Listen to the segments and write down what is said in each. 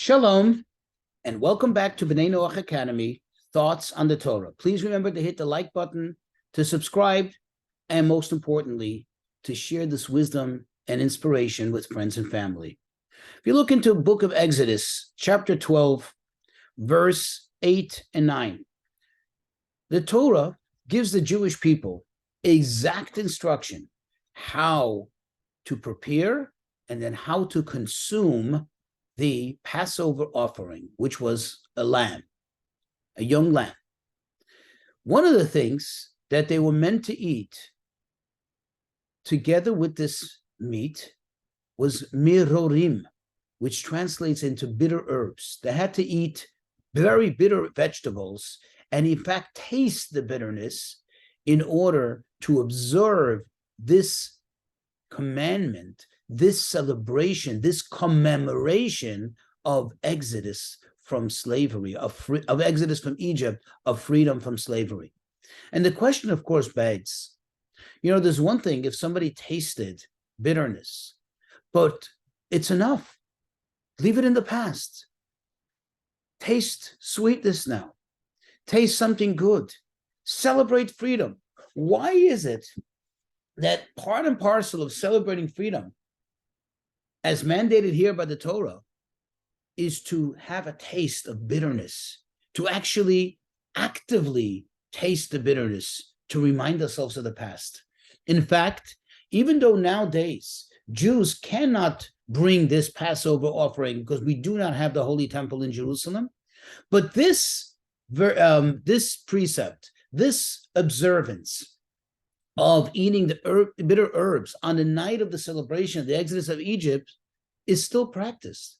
Shalom, and welcome back to B'nai Noach Academy, Thoughts on the Torah. Please remember to hit the like button, to subscribe, and most importantly, to share this wisdom and inspiration with friends and family. If you look into the book of Exodus, chapter 12, verse 8 and 9, the Torah gives the Jewish people exact instruction how to prepare and then how to consume the Passover offering, which was a lamb, a young lamb. One of the things that they were meant to eat together with this meat was mirorim, which translates into bitter herbs. They had to eat very bitter vegetables and in fact taste the bitterness in order to observe this commandment, this celebration, this commemoration of Exodus from slavery, of Exodus from Egypt, of freedom from slavery. And the question, of course, begs, there's one thing if somebody tasted bitterness, but it's enough. Leave it in the past. Taste sweetness now. Taste something good. Celebrate freedom. Why is it that part and parcel of celebrating freedom, as mandated here by the Torah, is to have a taste of bitterness, to actually actively taste the bitterness, to remind ourselves of the past? In fact, even though nowadays Jews cannot bring this Passover offering because we do not have the Holy Temple in Jerusalem, but this precept, this observance of eating the bitter herbs on the night of the celebration of the Exodus of Egypt is still practiced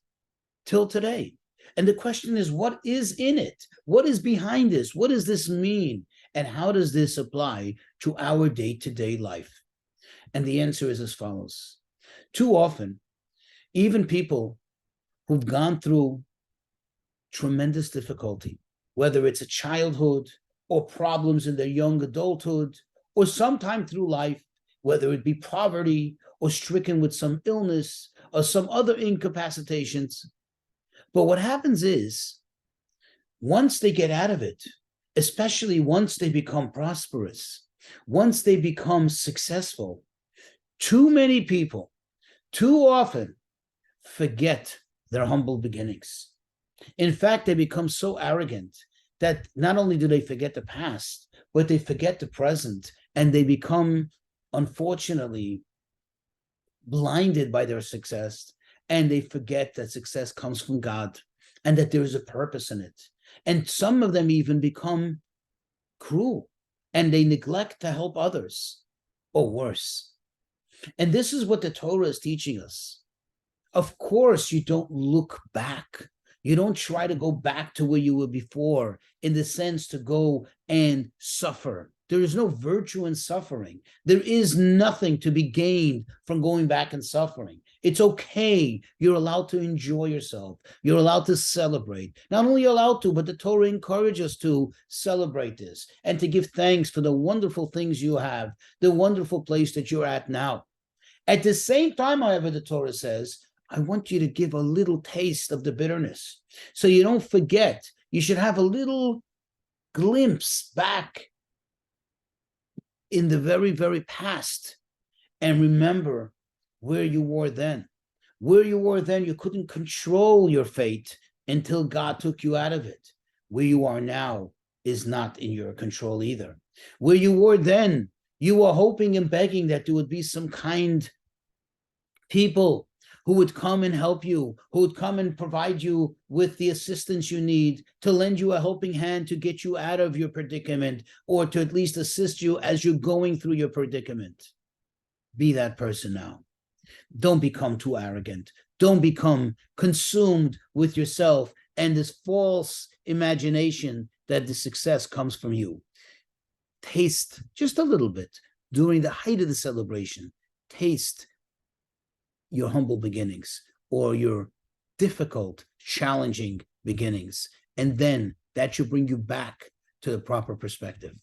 till today. And the question is, what is in it? What is behind this? What does this mean? And how does this apply to our day-to-day life? And the answer is as follows. Too often, even people who've gone through tremendous difficulty, whether it's a childhood or problems in their young adulthood, or sometime through life, whether it be poverty or stricken with some illness or some other incapacitations. But what happens is, once they get out of it, especially once they become prosperous, once they become successful, too many people, too often, forget their humble beginnings. In fact, they become so arrogant that not only do they forget the past, but they forget the present, and they become, unfortunately, blinded by their success, and they forget that success comes from God and that there is a purpose in it. And some of them even become cruel, and they neglect to help others, or worse. And this is what the Torah is teaching us. Of course, you don't look back. You don't try to go back to where you were before, in the sense to go and suffer. There is no virtue in suffering. There is nothing to be gained from going back and suffering. It's okay. You're allowed to enjoy yourself. You're allowed to celebrate. Not only allowed to, but the Torah encourages us to celebrate this and to give thanks for the wonderful things you have, the wonderful place that you're at now. At the same time, however, the Torah says, I want you to give a little taste of the bitterness. So you don't forget. You should have a little glimpse back in the very, very past and remember where you were then. Where you were then, you couldn't control your fate until God took you out of it. Where you are now is not in your control either. Where you were then, you were hoping and begging that there would be some kind people who would come and help you, who would come and provide you with the assistance you need, to lend you a helping hand to get you out of your predicament, or to at least assist you as you're going through your predicament. Be that person now. Don't become too arrogant. Don't become consumed with yourself and this false imagination that the success comes from you. Taste just a little bit during the height of the celebration. Taste your humble beginnings or your difficult, challenging beginnings. And then that should bring you back to the proper perspective.